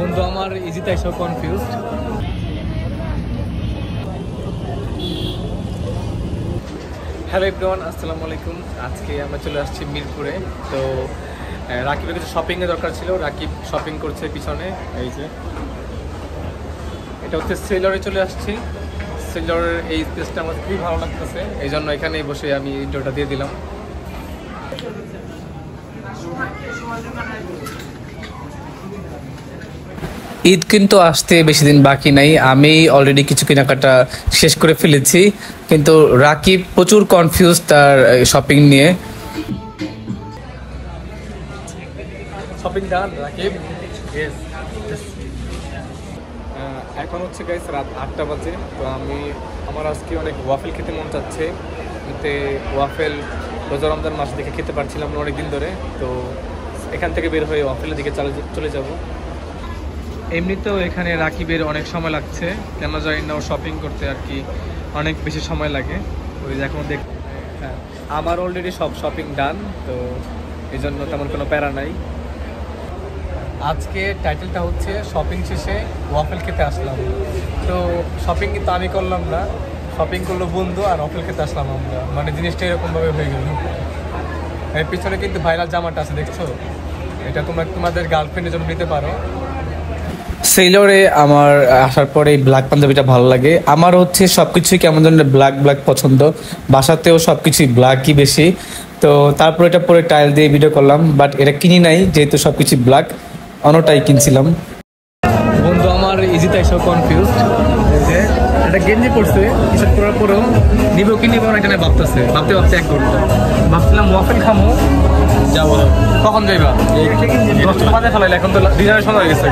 বন্ধু আমার ইজিতে এসব কনফিউজড। হ্যালো এভরিওয়ান, আসসালামু আলাইকুম। আজকে আমরা চলে আসছি মিরপুরে। তো রাকিবের কিছু শপিংয়ের দরকার ছিল, রাকিব শপিং করছে পিছনে। এই যে এটা হচ্ছে সেলরে চলে আসছি। সেলরের এই স্পেসটা আমার খুবই ভালো লাগতেছে, এই জন্য এখানেই বসে আমি ইন্টারভিউটা দিয়ে দিলাম। ঈদ কিন্তু আসতে বেশি দিন বাকি নাই, আমি অলরেডি কিছু কেনাকাটা শেষ করে ফেলেছি, কিন্তু রাকিব প্রচুর কনফিউজ তার শপিং নিয়ে। শপিং ডান রাকিব? ইয়েস। এখন হচ্ছে গাইস রাত 8টা বাজে। তো আমার আজকে অনেক ওয়াফেল খেতে মন চাচ্ছে, কিন্তু ওয়াফেল রোজা রমজান মাস দেখে খেতে পারছিলাম না অনেক দিন ধরে। তো এখান থেকে বের হয়ে ওয়াফেলের দিকে চলে যাব। এমনিতেও এখানে রাকিবের অনেক সময় লাগছে, কেন জানি না, ও শপিং করতে আর কি অনেক বেশি সময় লাগে। ওই যে এখন হ্যাঁ, আমার অলরেডি সব শপিং ডান, তো এই জন্য তেমন কোনো প্যারা নাই। আজকে টাইটেলটা হচ্ছে শপিং শেষে ওয়াফেল খেতে আসলাম। তো শপিং কিন্তু আমি করলাম না, শপিং করলো বন্ধু, আর ওয়াফেল খেতে আসলাম আমরা। মানে জিনিসটা এরকমভাবে হয়ে গেল। এর পিছনে কিন্তু ভাইরাল জামাটা আছে, দেখছো? এটা তোমাদের গার্লফ্রেন্ডের জন্য নিতে পারো। সেলরে আমার আসার পরে ব্ল্যাক পাঞ্জাবিটা ভালো লাগে। আমার হচ্ছে সবকিছুই কেমন যেন ব্ল্যাক পছন্দ, বাসাতেও সবকিছুই ব্ল্যাকই বেশি। তো তারপর এটা পরে টাইল দিয়ে ভিডিও করলাম, বাট এটা কিনি নাই যেহেতু সবকিছু ব্ল্যাক, অন্যটাই কিনছিলাম। বন্ধু আমার ইজিতে এসব কনফিউজড, যে একটা গেঞ্জি পড়ছে, এসব করার পরেও নিবো কি নিবো না এটা নিয়ে ভাবতে এক ঘন্টা ভাবছিলাম ওয়াফেল খামো। যাবো কখন যাইবা? 10টা বাজে ফেলাইলে, এখন তো ডিনারের সময় হয়ে গেছে।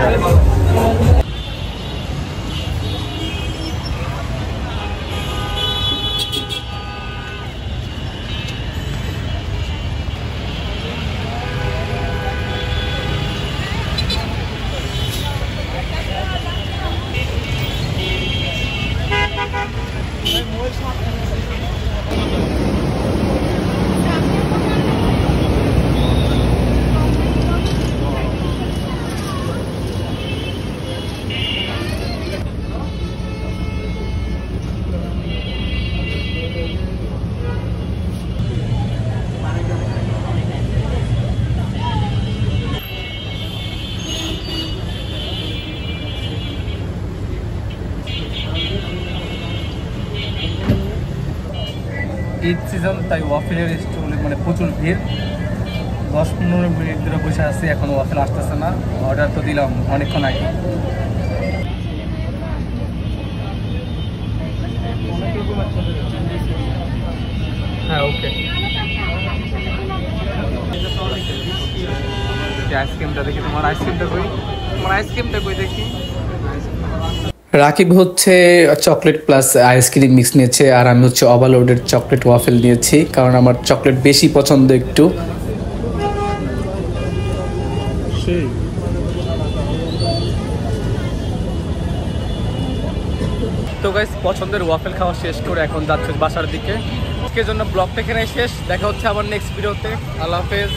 ঈদ সিজন, তাই ওয়াফেলের স্টলে মানে প্রচুর ভিড়। 10-15 মিনিট ধরে বসে আছি, এখন ওয়াফেল আসতেছে না। অর্ডার তো দিলাম অনেকক্ষণ আগে। হ্যাঁ ওকে। আইসক্রিমটা দেখি, তোমার আইসক্রিমটা কই দেখি। রাকিব হচ্ছে চকলেট প্লাস আইসক্রিম মিক্স নিয়েছে, আর আমি হচ্ছে ওভারলোডেড চকলেট ওয়াফেল নিয়েছি, কারণ আমার চকলেট বেশি পছন্দ একটু। তো গাইস, পছন্দের ওয়াফেল খাওয়া শেষ করে এখন যাচ্ছে বাসার দিকে। আজকের জন্য ব্লগটা এখানে শেষ, দেখা হচ্ছে আবার নেক্সট ভিডিওতে। আল্লাহ হাফেজ।